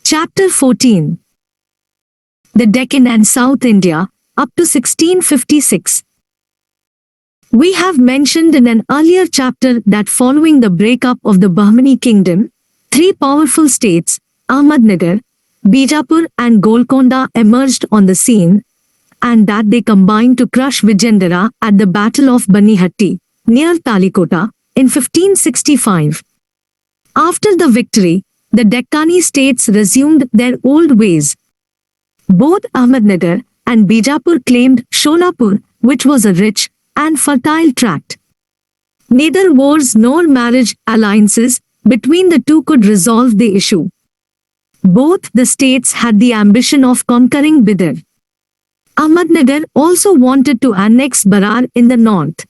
Chapter 14. The Deccan and South India, up to 1656. We have mentioned in an earlier chapter that following the breakup of the Bahmani kingdom, three powerful states, Ahmednagar, Bijapur and Golkonda emerged on the scene, and that they combined to crush Vijayanagar at the Battle of Banihatti, near Talikota, in 1565. After the victory, the Deccani states resumed their old ways. Both Ahmednagar and Bijapur claimed Sholapur, which was a rich and fertile tract. Neither wars nor marriage alliances between the two could resolve the issue. Both the states had the ambition of conquering Bidar. Ahmednagar also wanted to annex Berar in the north.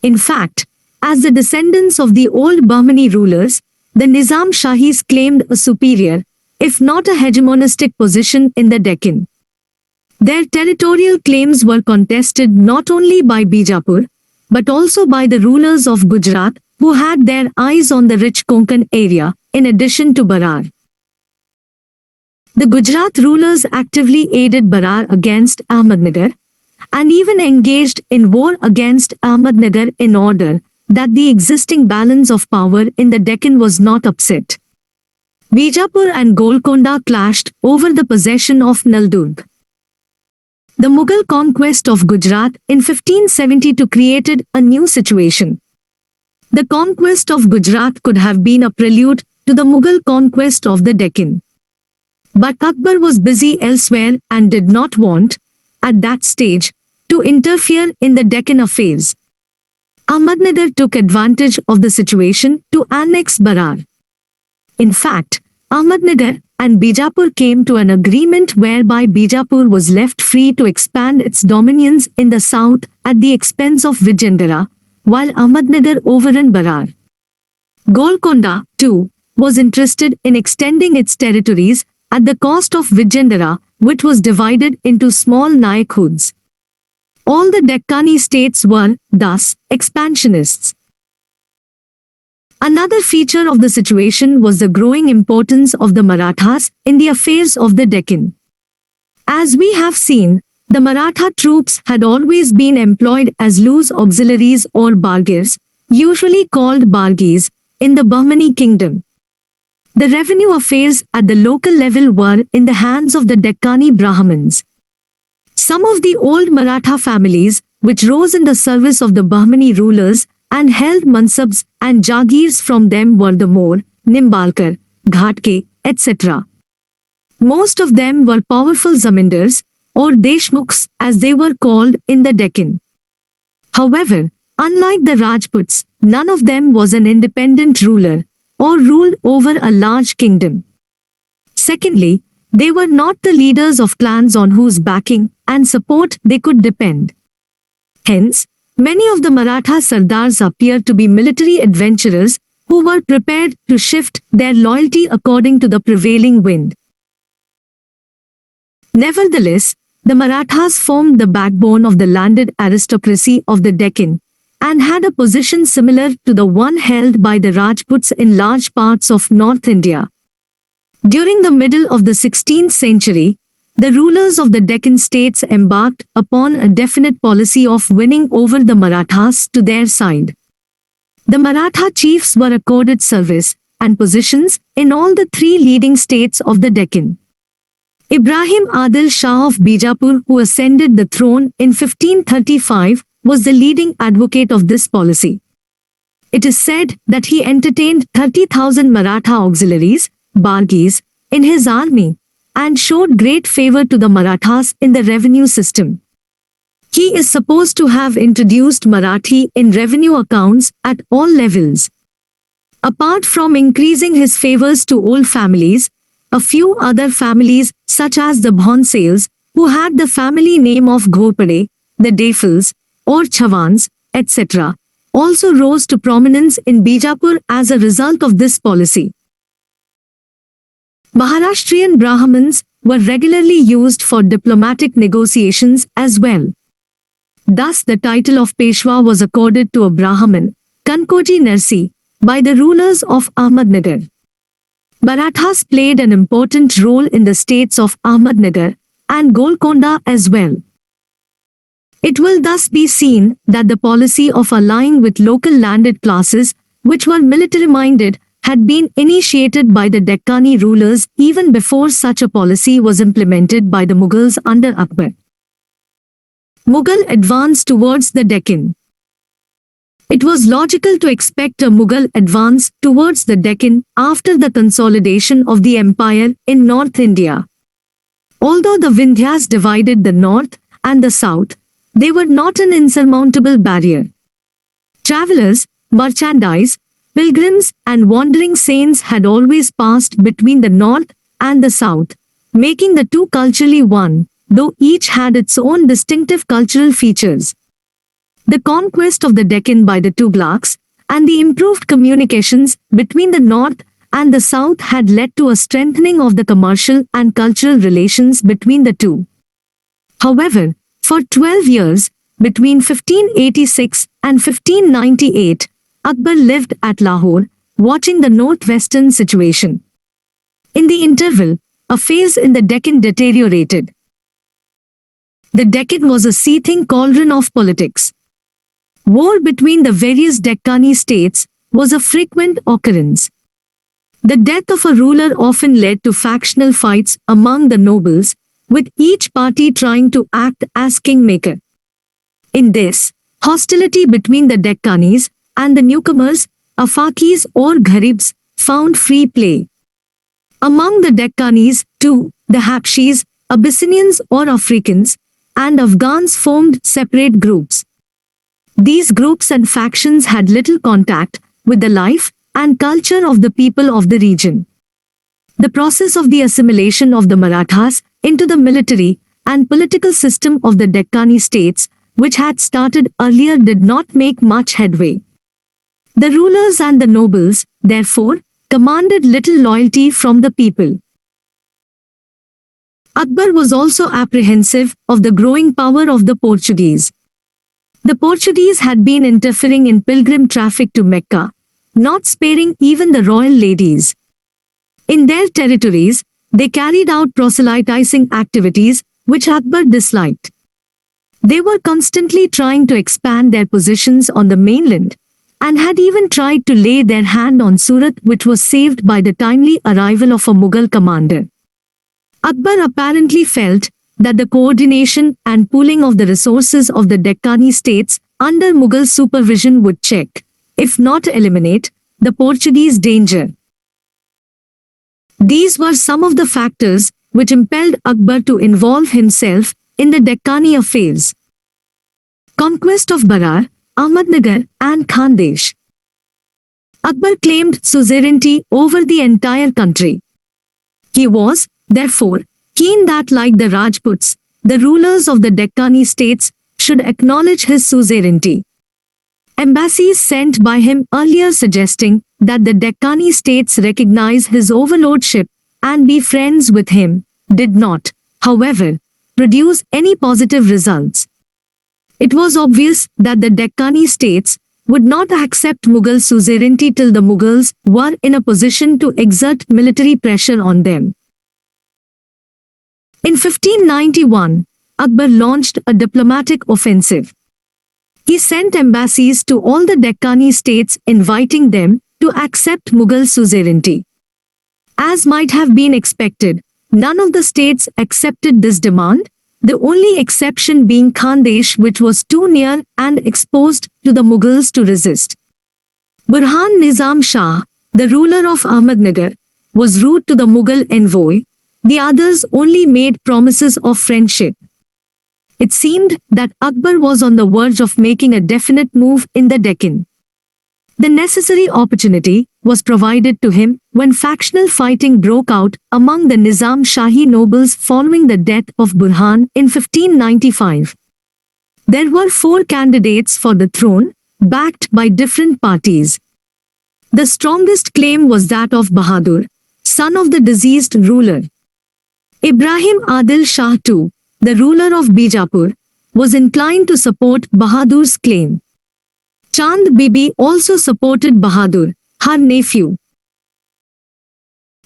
In fact, as the descendants of the old Bahmani rulers, the Nizam Shahis claimed a superior, if not a hegemonistic position in the Deccan. Their territorial claims were contested not only by Bijapur, but also by the rulers of Gujarat, who had their eyes on the rich Konkan area, in addition to Berar. The Gujarat rulers actively aided Berar against Ahmednagar, and even engaged in war against Ahmednagar in order that the existing balance of power in the Deccan was not upset. Bijapur and Golkonda clashed over the possession of Naldurg. The Mughal conquest of Gujarat in 1572 created a new situation. The conquest of Gujarat could have been a prelude to the Mughal conquest of the Deccan. But Akbar was busy elsewhere and did not want, at that stage, to interfere in the Deccan affairs. Ahmednagar took advantage of the situation to annex Berar. In fact, Ahmednagar and Bijapur came to an agreement whereby Bijapur was left free to expand its dominions in the south at the expense of Vijayanagar, while Ahmednagar overran Berar. Golkonda, too, was interested in extending its territories at the cost of Vijayanagar, which was divided into small Nayakhoods. All the Deccani states were, thus, expansionists. Another feature of the situation was the growing importance of the Marathas in the affairs of the Deccan. As we have seen, the Maratha troops had always been employed as loose auxiliaries or bargirs, usually called bargis, in the Bahmani kingdom. The revenue affairs at the local level were in the hands of the Deccani Brahmins. Some of the old Maratha families, which rose in the service of the Bahmani rulers and held mansabs and jagirs from them were the More, Nimbalkar, Ghatke, etc. Most of them were powerful zamindars, or Deshmukhs as they were called in the Deccan. However, unlike the Rajputs, none of them was an independent ruler, or ruled over a large kingdom. Secondly, they were not the leaders of clans on whose backing and support they could depend. Hence, many of the Maratha Sardars appear to be military adventurers who were prepared to shift their loyalty according to the prevailing wind. Nevertheless, the Marathas formed the backbone of the landed aristocracy of the Deccan, and had a position similar to the one held by the Rajputs in large parts of North India. During the middle of the 16th century, the rulers of the Deccan states embarked upon a definite policy of winning over the Marathas to their side. The Maratha chiefs were accorded service and positions in all the three leading states of the Deccan. Ibrahim Adil Shah of Bijapur, who ascended the throne in 1535, was the leading advocate of this policy. It is said that he entertained 30,000 Maratha auxiliaries, bargis, in his army, and showed great favor to the Marathas in the revenue system. He is supposed to have introduced Marathi in revenue accounts at all levels. Apart from increasing his favors to old families, a few other families, such as the Bhonsales, who had the family name of Ghorpade, the Defils, or Chawans, etc., also rose to prominence in Bijapur as a result of this policy. Maharashtrian Brahmins were regularly used for diplomatic negotiations as well. Thus the title of Peshwa was accorded to a Brahmin, Kankoji Narsi, by the rulers of Ahmednagar. Marathas played an important role in the states of Ahmednagar and Golkonda as well. It will thus be seen that the policy of allying with local landed classes, which were military-minded, had been initiated by the Deccani rulers even before such a policy was implemented by the Mughals under Akbar. Mughal advance towards the Deccan. It was logical to expect a Mughal advance towards the Deccan after the consolidation of the empire in North India. Although the Vindhyas divided the north and the south, they were not an insurmountable barrier. Travelers, merchandise, pilgrims and wandering saints had always passed between the north and the south, making the two culturally one, though each had its own distinctive cultural features. The conquest of the Deccan by the Tughlaqs and the improved communications between the north and the south had led to a strengthening of the commercial and cultural relations between the two. However, for 12 years, between 1586 and 1598, Akbar lived at Lahore, watching the northwestern situation. In the interval, a phase in the Deccan deteriorated. The Deccan was a seething cauldron of politics. War between the various Deccani states was a frequent occurrence. The death of a ruler often led to factional fights among the nobles, with each party trying to act as kingmaker. In this, hostility between the Deccanis and the newcomers, Afakis or Gharibs, found free play. Among the Deccanis, too, the Habshis, Abyssinians or Africans, and Afghans formed separate groups. These groups and factions had little contact with the life and culture of the people of the region. The process of the assimilation of the Marathas into the military and political system of the Deccani states, which had started earlier, did not make much headway. The rulers and the nobles, therefore, commanded little loyalty from the people. Akbar was also apprehensive of the growing power of the Portuguese. The Portuguese had been interfering in pilgrim traffic to Mecca, not sparing even the royal ladies. In their territories, they carried out proselytizing activities which Akbar disliked. They were constantly trying to expand their positions on the mainland, and had even tried to lay their hand on Surat, which was saved by the timely arrival of a Mughal commander. Akbar apparently felt that the coordination and pooling of the resources of the Deccani states under Mughal supervision would check, if not eliminate, the Portuguese danger. These were some of the factors which impelled Akbar to involve himself in the Deccani affairs. Conquest of Berar, Ahmednagar and Khandesh. Akbar claimed suzerainty over the entire country. He was, therefore, keen that, like the Rajputs, the rulers of the Deccani states should acknowledge his suzerainty. Embassies sent by him earlier suggesting that the Deccani states recognize his overlordship and be friends with him, did not, however, produce any positive results. It was obvious that the Deccani states would not accept Mughal suzerainty till the Mughals were in a position to exert military pressure on them. In 1591, Akbar launched a diplomatic offensive. He sent embassies to all the Deccani states inviting them to accept Mughal suzerainty. As might have been expected, none of the states accepted this demand, the only exception being Khandesh, which was too near and exposed to the Mughals to resist. Burhan Nizam Shah, the ruler of Ahmednagar, was rude to the Mughal envoy. The others only made promises of friendship. It seemed that Akbar was on the verge of making a definite move in the Deccan. The necessary opportunity was provided to him when factional fighting broke out among the Nizam Shahi nobles following the death of Burhan in 1595. There were 4 candidates for the throne, backed by different parties. The strongest claim was that of Bahadur, son of the deceased ruler. Ibrahim Adil Shah too, the ruler of Bijapur, was inclined to support Bahadur's claim. Chand Bibi also supported Bahadur, her nephew.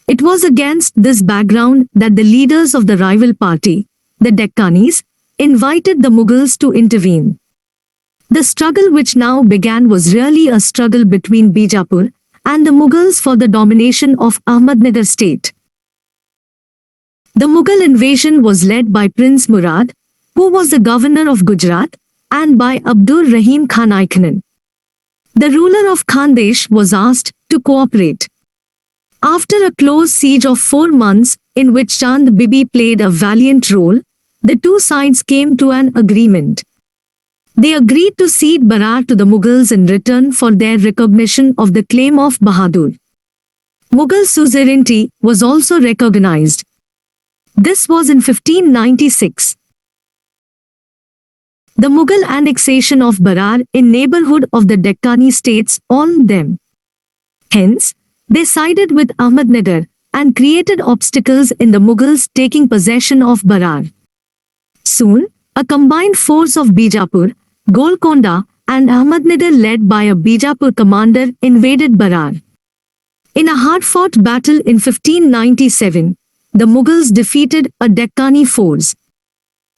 It was against this background that the leaders of the rival party, the Deccanis, invited the Mughals to intervene. The struggle which now began was really a struggle between Bijapur and the Mughals for the domination of Ahmednagar state. The Mughal invasion was led by Prince Murad, who was the governor of Gujarat, and by Abdur Rahim Khan Aikhanan. The ruler of Khandesh was asked to cooperate. After a close siege of 4 months, in which Chand Bibi played a valiant role, the two sides came to an agreement. They agreed to cede Berar to the Mughals in return for their recognition of the claim of Bahadur. Mughal suzerainty was also recognized. This was in 1596. The Mughal annexation of Berar in neighborhood of the Deccani states alarmed them. Hence, they sided with Ahmednagar and created obstacles in the Mughals taking possession of Berar. Soon, a combined force of Bijapur, Golkonda, and Ahmednagar led by a Bijapur commander invaded Berar. In a hard-fought battle in 1597, the Mughals defeated a Deccani force.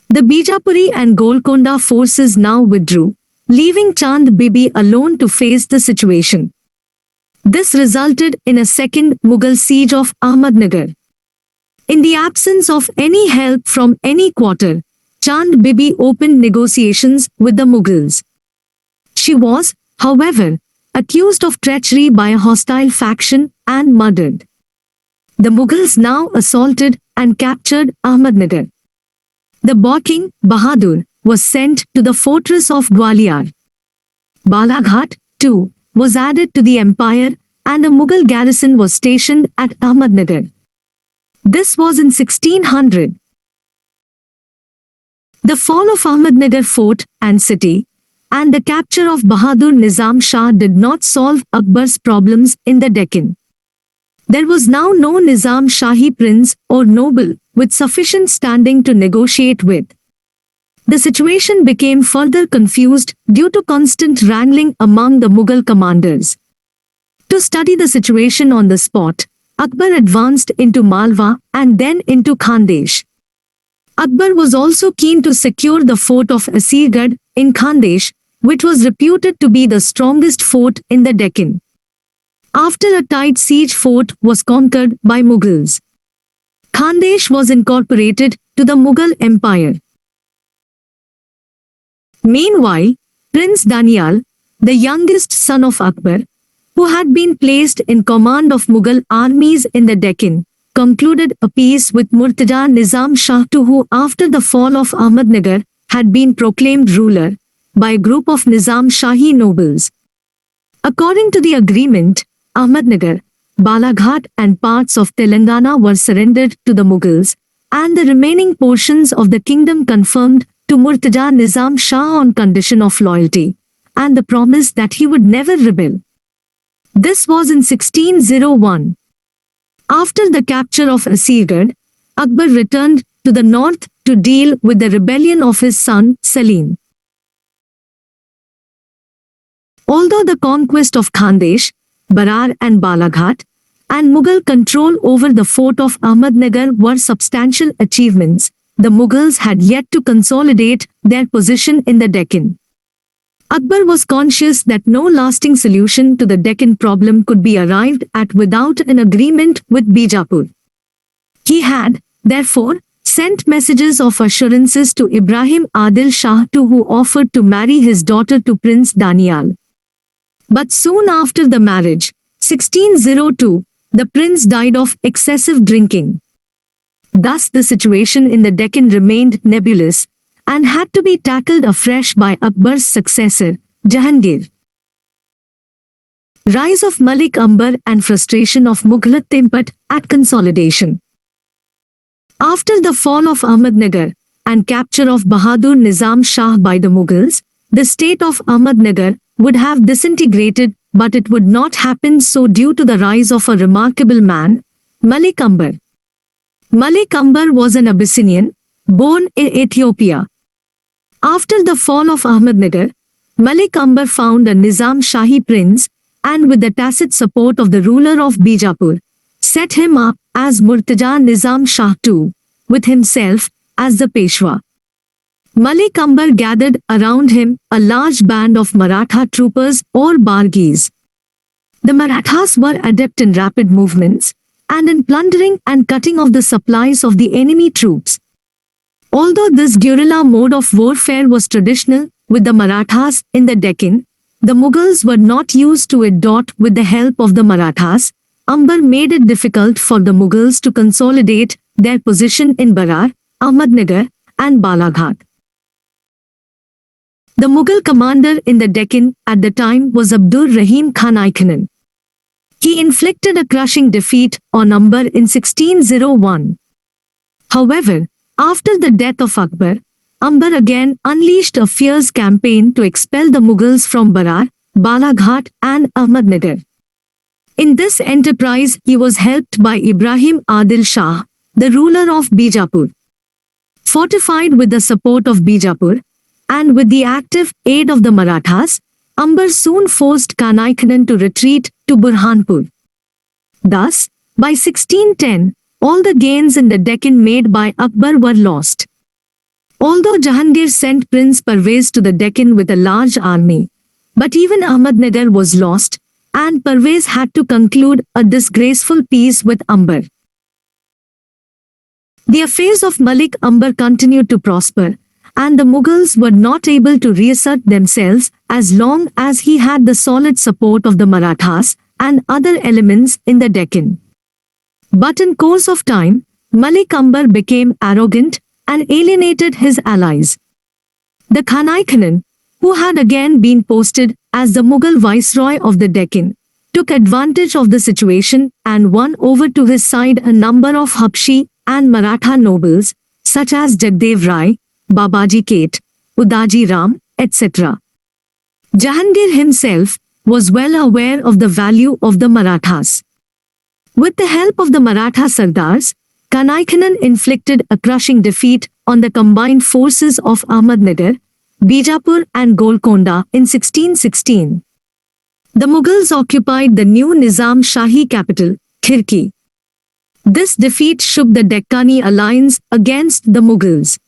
The Bijapuri and Golkonda forces now withdrew, leaving Chand Bibi alone to face the situation. This resulted in a second Mughal siege of Ahmednagar. In the absence of any help from any quarter, Chand Bibi opened negotiations with the Mughals. She was, however, accused of treachery by a hostile faction and murdered. The Mughals now assaulted and captured Ahmednagar. The boy king, Bahadur, was sent to the fortress of Gwalior. Balaghat, too, was added to the empire and a Mughal garrison was stationed at Ahmednagar. This was in 1600. The fall of Ahmednagar fort and city and the capture of Bahadur Nizam Shah did not solve Akbar's problems in the Deccan. There was now no Nizam Shahi prince or noble with sufficient standing to negotiate with. The situation became further confused due to constant wrangling among the Mughal commanders. To study the situation on the spot, Akbar advanced into Malwa and then into Khandesh. Akbar was also keen to secure the fort of Asirgarh in Khandesh, which was reputed to be the strongest fort in the Deccan. After a tight siege, fort was conquered by Mughals. Khandesh was incorporated to the Mughal Empire. Meanwhile, Prince Danial, the youngest son of Akbar, who had been placed in command of Mughal armies in the Deccan, concluded a peace with Murtaza Nizam Shah who after the fall of Ahmednagar had been proclaimed ruler by a group of Nizam Shahi nobles. According to the agreement, Ahmednagar, Balaghat and parts of Telangana were surrendered to the Mughals, and the remaining portions of the kingdom confirmed to Murtaza Nizam Shah on condition of loyalty, and the promise that he would never rebel. This was in 1601. After the capture of Asirgarh, Akbar returned to the north to deal with the rebellion of his son Salim. Although the conquest of Khandesh, Berar and Balaghat, and Mughal control over the fort of Ahmednagar were substantial achievements, the Mughals had yet to consolidate their position in the Deccan. Akbar was conscious that no lasting solution to the Deccan problem could be arrived at without an agreement with Bijapur. He had, therefore, sent messages of assurances to Ibrahim Adil Shah who offered to marry his daughter to Prince Danial. But soon after the marriage, 1602, the prince died of excessive drinking. Thus the situation in the Deccan remained nebulous and had to be tackled afresh by Akbar's successor, Jahangir. Rise of Malik Ambar and frustration of Mughal Timpat at consolidation. After the fall of Ahmednagar and capture of Bahadur Nizam Shah by the Mughals, the state of Ahmednagar would have disintegrated, but it would not happen so due to the rise of a remarkable man, Malik Ambar. Malik Ambar was an Abyssinian, born in Ethiopia. After the fall of Ahmednagar, Malik Ambar found a Nizam Shahi prince, and with the tacit support of the ruler of Bijapur, set him up as Murtaza Nizam Shah II, with himself as the Peshwa. Malik Ambar gathered around him a large band of Maratha troopers or Bargis. The Marathas were adept in rapid movements and in plundering and cutting off the supplies of the enemy troops. Although this guerrilla mode of warfare was traditional with the Marathas in the Deccan, the Mughals were not used to it. With the help of the Marathas, Ambar made it difficult for the Mughals to consolidate their position in Berar, Ahmednagar, and Balaghat. The Mughal commander in the Deccan at the time was Abdur Rahim Khan Kanaikanan. He inflicted a crushing defeat on Ambar in 1601. However, after the death of Akbar, Ambar again unleashed a fierce campaign to expel the Mughals from Berar, Balaghat, and Ahmednagar. In this enterprise, he was helped by Ibrahim Adil Shah, the ruler of Bijapur. Fortified with the support of Bijapur, and with the active aid of the Marathas, Ambar soon forced Kanaikanan to retreat to Burhanpur. Thus, by 1610, all the gains in the Deccan made by Akbar were lost. Although Jahangir sent Prince Parvez to the Deccan with a large army, but even Ahmednagar was lost, and Parvez had to conclude a disgraceful peace with Ambar. The affairs of Malik Ambar continued to prosper, and the Mughals were not able to reassert themselves as long as he had the solid support of the Marathas and other elements in the Deccan. But in course of time, Malik Ambar became arrogant and alienated his allies. The Kanaikanan, who had again been posted as the Mughal viceroy of the Deccan, took advantage of the situation and won over to his side a number of Habshi and Maratha nobles, such as Jagdev Rai, Babaji Kate, Udaji Ram, etc. Jahangir himself was well aware of the value of the Marathas. With the help of the Maratha Sardars, Kanaikanan inflicted a crushing defeat on the combined forces of Ahmednagar, Bijapur and Golkonda in 1616. The Mughals occupied the new Nizam Shahi capital, Khirki. This defeat shook the Deccani alliance against the Mughals.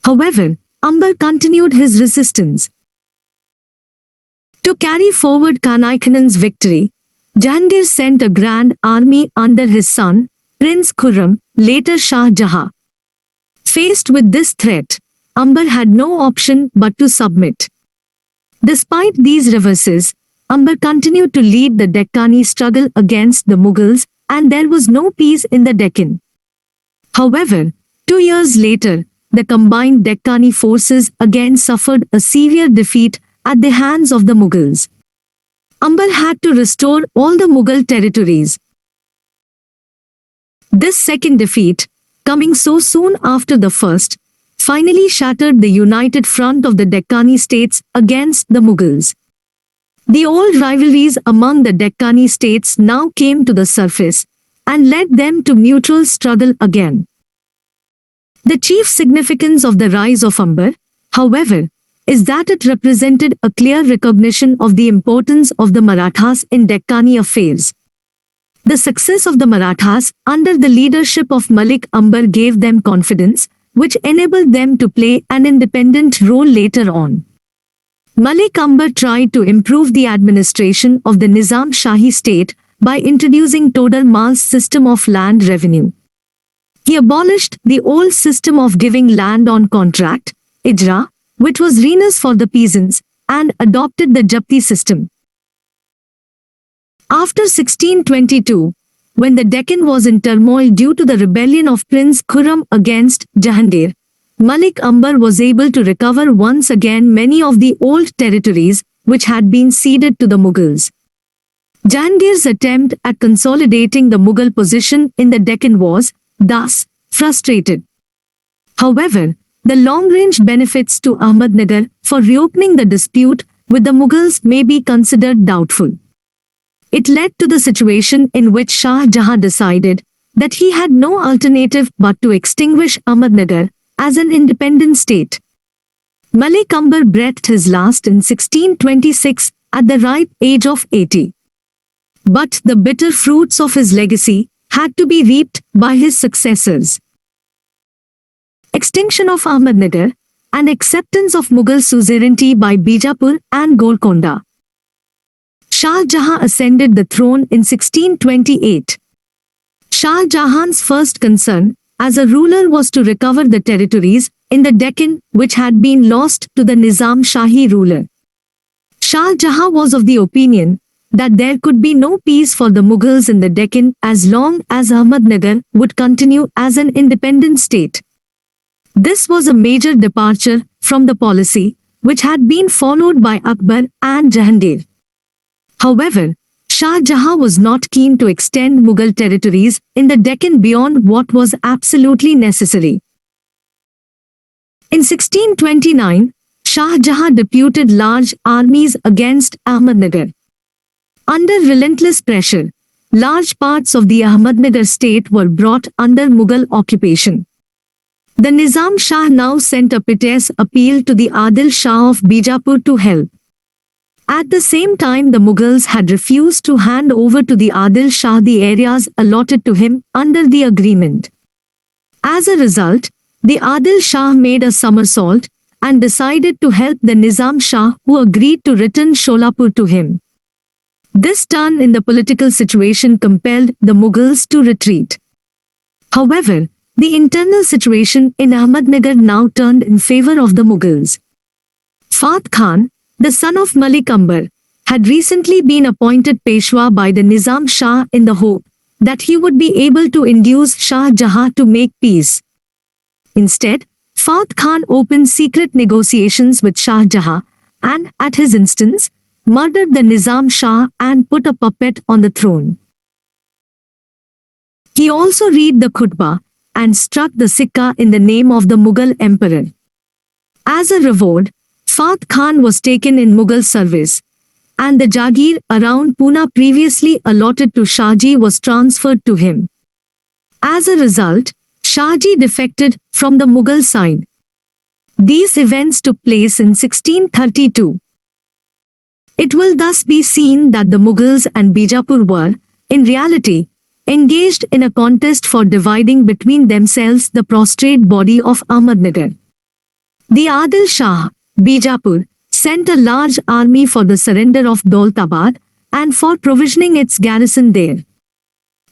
However, Ambar continued his resistance. To carry forward Kanaikanan's victory, Jahangir sent a grand army under his son, Prince Khurram, later Shah Jahan. Faced with this threat, Ambar had no option but to submit. Despite these reverses, Ambar continued to lead the Deccani struggle against the Mughals, and there was no peace in the Deccan. However, 2 years later, the combined Deccani forces again suffered a severe defeat at the hands of the Mughals. Ambar had to restore all the Mughal territories. This second defeat, coming so soon after the first, finally shattered the united front of the Deccani states against the Mughals. The old rivalries among the Deccani states now came to the surface and led them to mutual struggle again. The chief significance of the rise of Ambar, however, is that it represented a clear recognition of the importance of the Marathas in Deccani affairs. The success of the Marathas under the leadership of Malik Ambar gave them confidence, which enabled them to play an independent role later on. Malik Ambar tried to improve the administration of the Nizam Shahi state by introducing Todar Mal's system of land revenue. He abolished the old system of giving land on contract, Ijra, which was renus for the peasants, and adopted the Japti system. After 1622, when the Deccan was in turmoil due to the rebellion of Prince Khurram against Jahangir, Malik Ambar was able to recover once again many of the old territories which had been ceded to the Mughals. Jahangir's attempt at consolidating the Mughal position in the Deccan was, thus, frustrated. However, the long-range benefits to Ahmednagar for reopening the dispute with the Mughals may be considered doubtful. It led to the situation in which Shah Jahan decided that he had no alternative but to extinguish Ahmednagar as an independent state. Malik Ambar breathed his last in 1626 at the ripe age of 80. But the bitter fruits of his legacy had to be reaped by his successors. Extinction of Ahmednagar and acceptance of Mughal suzerainty by Bijapur and Golkonda. Shah Jahan ascended the throne in 1628. Shah Jahan's first concern as a ruler was to recover the territories in the Deccan which had been lost to the Nizam Shahi ruler. Shah Jahan was of the opinion that there could be no peace for the Mughals in the Deccan as long as Ahmednagar would continue as an independent state. This was a major departure from the policy which had been followed by Akbar and Jahangir. However, Shah Jahan was not keen to extend Mughal territories in the Deccan beyond what was absolutely necessary. In 1629, Shah Jahan deputed large armies against Ahmednagar. Under relentless pressure, large parts of the Ahmednagar state were brought under Mughal occupation. The Nizam Shah now sent a piteous appeal to the Adil Shah of Bijapur to help. At the same time, the Mughals had refused to hand over to the Adil Shah the areas allotted to him under the agreement. As a result, the Adil Shah made a somersault and decided to help the Nizam Shah, who agreed to return Sholapur to him. This turn in the political situation compelled the Mughals to retreat. However, the internal situation in Ahmednagar now turned in favor of the Mughals. Fath Khan, the son of Malik Ambar, had recently been appointed Peshwa by the Nizam Shah in the hope that he would be able to induce Shah Jahan to make peace. Instead, Fath Khan opened secret negotiations with Shah Jahan and, at his instance, murdered the Nizam Shah and put a puppet on the throne. He also read the khutbah and struck the sikka in the name of the Mughal emperor. As a reward, Fath Khan was taken in Mughal service, and the Jagir around Pune previously allotted to Shahji was transferred to him. As a result, Shahji defected from the Mughal side. These events took place in 1632. It will thus be seen that the Mughals and Bijapur were, in reality, engaged in a contest for dividing between themselves the prostrate body of Ahmednagar. The Adil Shah, Bijapur, sent a large army for the surrender of Daulatabad and for provisioning its garrison there.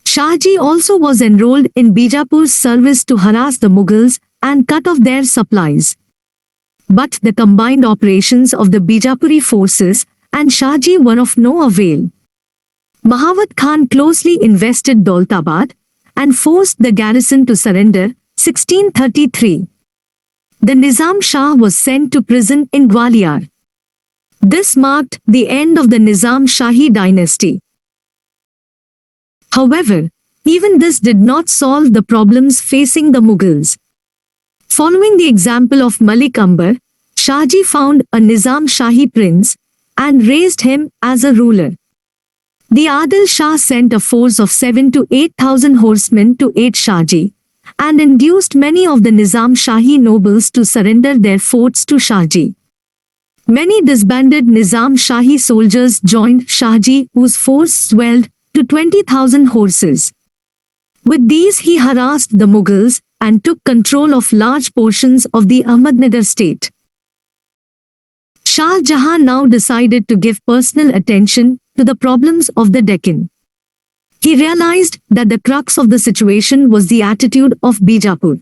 Shahji also was enrolled in Bijapur's service to harass the Mughals and cut off their supplies. But the combined operations of the Bijapuri forces and Shahji were of no avail. Mahawat Khan closely invested Daulatabad and forced the garrison to surrender, 1633. The Nizam Shah was sent to prison in Gwalior. This marked the end of the Nizam Shahi dynasty. However, even this did not solve the problems facing the Mughals. Following the example of Malik Ambar, Shahji found a Nizam Shahi prince and raised him as a ruler. The Adil Shah sent a force of 7,000 to 8,000 horsemen to aid Shahji and induced many of the Nizam Shahi nobles to surrender their forts to Shahji. Many disbanded Nizam Shahi soldiers joined Shahji, whose force swelled to 20,000 horses. With these he harassed the Mughals and took control of large portions of the Ahmednagar state. Shah Jahan now decided to give personal attention to the problems of the Deccan. He realized that the crux of the situation was the attitude of Bijapur.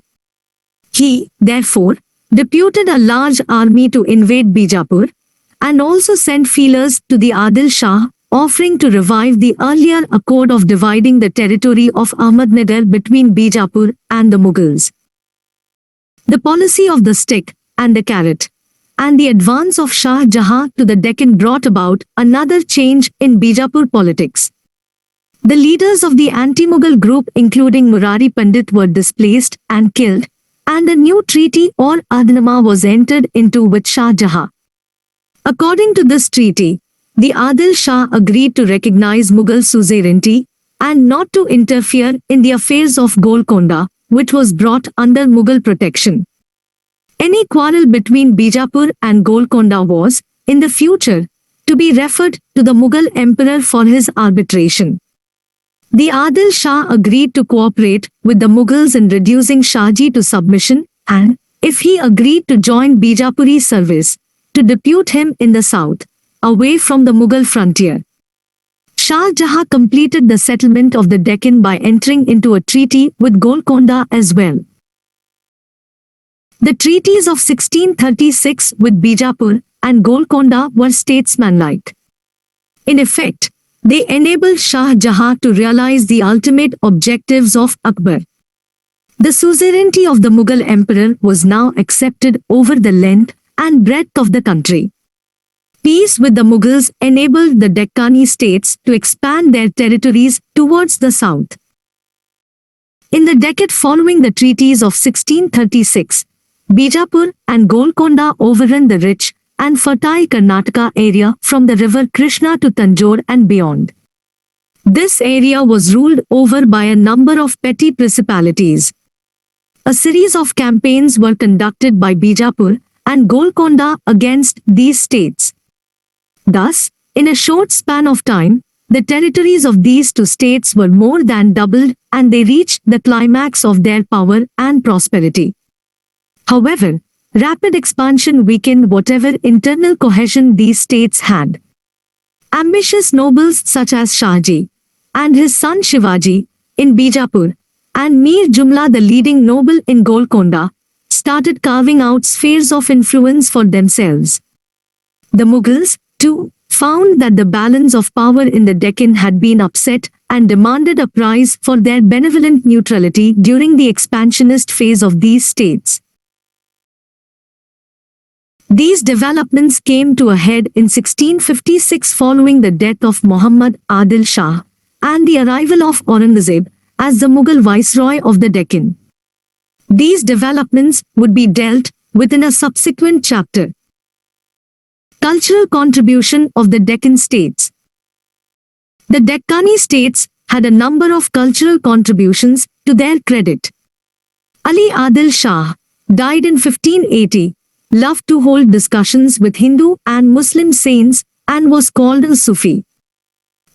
He, therefore, deputed a large army to invade Bijapur and also sent feelers to the Adil Shah, offering to revive the earlier accord of dividing the territory of Ahmednagar between Bijapur and the Mughals. The policy of the stick and the carrot and the advance of Shah Jahan to the Deccan brought about another change in Bijapur politics. The leaders of the anti-Mughal group, including Murari Pandit, were displaced and killed, and a new treaty or Ahdnama was entered into with Shah Jahan. According to this treaty, the Adil Shah agreed to recognize Mughal suzerainty and not to interfere in the affairs of Golkonda, which was brought under Mughal protection. Any quarrel between Bijapur and Golkonda was, in the future, to be referred to the Mughal emperor for his arbitration. The Adil Shah agreed to cooperate with the Mughals in reducing Shahji to submission and, if he agreed to join Bijapuri service, to depute him in the south, away from the Mughal frontier. Shah Jahan completed the settlement of the Deccan by entering into a treaty with Golkonda as well. The treaties of 1636 with Bijapur and Golkonda were statesmanlike. In effect, they enabled Shah Jahan to realize the ultimate objectives of Akbar. The suzerainty of the Mughal emperor was now accepted over the length and breadth of the country. Peace with the Mughals enabled the Deccani states to expand their territories towards the south. In the decade following the treaties of 1636, Bijapur and Golkonda overran the rich and fertile Karnataka area from the river Krishna to Tanjore and beyond. This area was ruled over by a number of petty principalities. A series of campaigns were conducted by Bijapur and Golkonda against these states. Thus, in a short span of time, the territories of these two states were more than doubled and they reached the climax of their power and prosperity. However, rapid expansion weakened whatever internal cohesion these states had. Ambitious nobles such as Shahji and his son Shivaji in Bijapur and Mir Jumla, the leading noble in Golkonda, started carving out spheres of influence for themselves. The Mughals, too, found that the balance of power in the Deccan had been upset and demanded a price for their benevolent neutrality during the expansionist phase of these states. These developments came to a head in 1656 following the death of Muhammad Adil Shah and the arrival of Aurangzeb as the Mughal viceroy of the Deccan. These developments would be dealt with in a subsequent chapter. Cultural contribution of the Deccan states. The Deccani states had a number of cultural contributions to their credit. Ali Adil Shah died in 1580. Loved to hold discussions with Hindu and Muslim saints and was called a Sufi.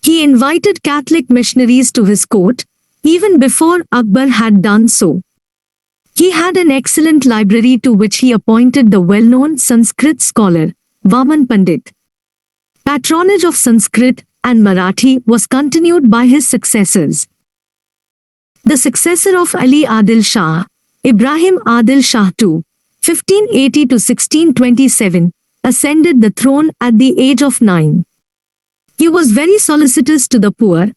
He invited Catholic missionaries to his court, even before Akbar had done so. He had an excellent library to which he appointed the well-known Sanskrit scholar, Vaman Pandit. Patronage of Sanskrit and Marathi was continued by his successors. The successor of Ali Adil Shah, Ibrahim Adil Shah II, 1580 to 1627, ascended the throne at the age of 9. He was very solicitous to the poor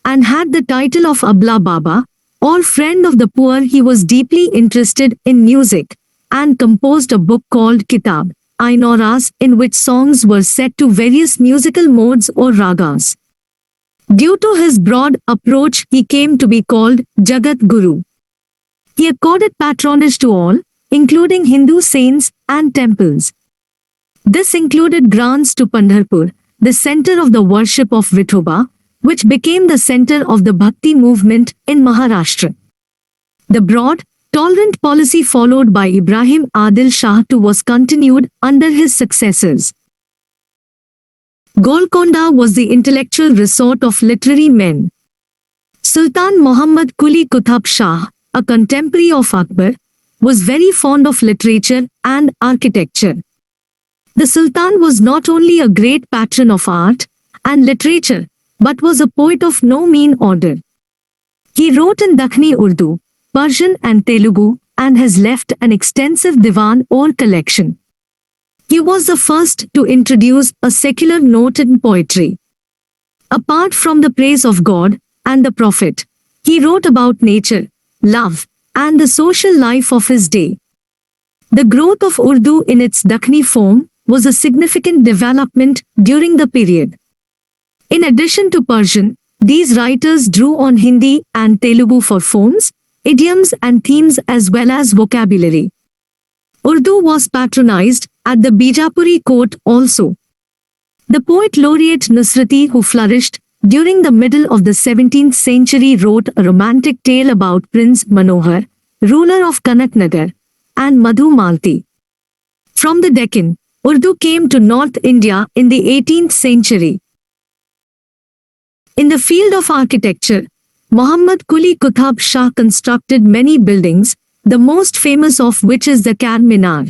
and had the title of Abla Baba, or friend of the poor. He was deeply interested in music and composed a book called Kitab Ainoras, in which songs were set to various musical modes or ragas. Due to his broad approach, he came to be called Jagat Guru. He accorded patronage to all, including Hindu saints and temples. This included grants to Pandharpur, the center of the worship of Vithoba, which became the center of the Bhakti movement in Maharashtra. The broad, tolerant policy followed by Ibrahim Adil Shah II was continued under his successors. Golkonda was the intellectual resort of literary men. Sultan Muhammad Quli Qutb Shah, a contemporary of Akbar, was very fond of literature and architecture. The Sultan was not only a great patron of art and literature, but was a poet of no mean order. He wrote in Dakhni Urdu, Persian and Telugu, and has left an extensive divan or collection. He was the first to introduce a secular note in poetry. Apart from the praise of God and the Prophet, he wrote about nature, love, and the social life of his day. The growth of Urdu in its Dakhni form was a significant development during the period. In addition to Persian, these writers drew on Hindi and Telugu for forms, idioms and themes as well as vocabulary. Urdu was patronized at the Bijapuri court also. The poet laureate Nusrati, who flourished during the middle of the 17th century, wrote a romantic tale about Prince Manohar, ruler of Kanaknagar, and Madhu Malti. From the Deccan, Urdu came to North India in the 18th century. In the field of architecture, Muhammad Quli Qutb Shah constructed many buildings, the most famous of which is the Qar Minar.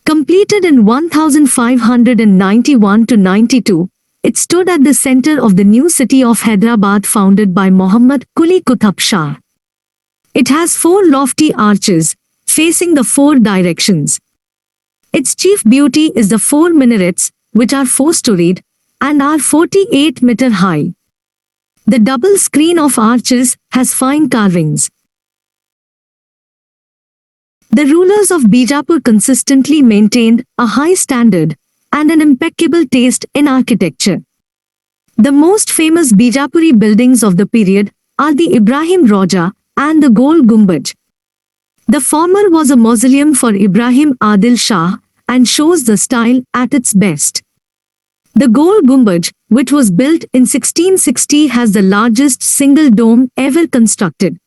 Completed in 1591 to 92, it stood at the center of the new city of Hyderabad founded by Muhammad Quli Qutb Shah. It has 4 lofty arches, facing the 4 directions. Its chief beauty is the 4 minarets, which are 4-storied, and are 48 meter high. The double screen of arches has fine carvings. The rulers of Bijapur consistently maintained a high standard and an impeccable taste in architecture. The most famous Bijapuri buildings of the period are the Ibrahim Roja and the Gol Gumbaj. The former was a mausoleum for Ibrahim Adil Shah and shows the style at its best. The Gol Gumbaj, which was built in 1660, has the largest single dome ever constructed.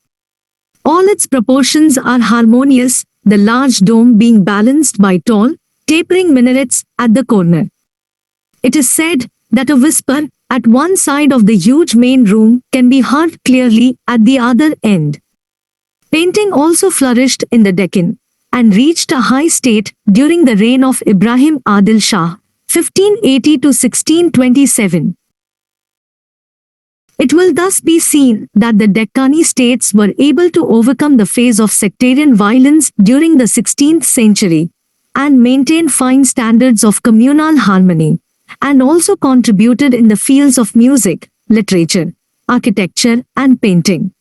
All its proportions are harmonious, the large dome being balanced by tall, tapering minarets at the corner. It is said that a whisper at one side of the huge main room can be heard clearly at the other end. Painting also flourished in the Deccan and reached a high state during the reign of Ibrahim Adil Shah, 1580 to 1627. It will thus be seen that the Deccani states were able to overcome the phase of sectarian violence during the 16th century and maintain fine standards of communal harmony, and also contributed in the fields of music, literature, architecture, and painting.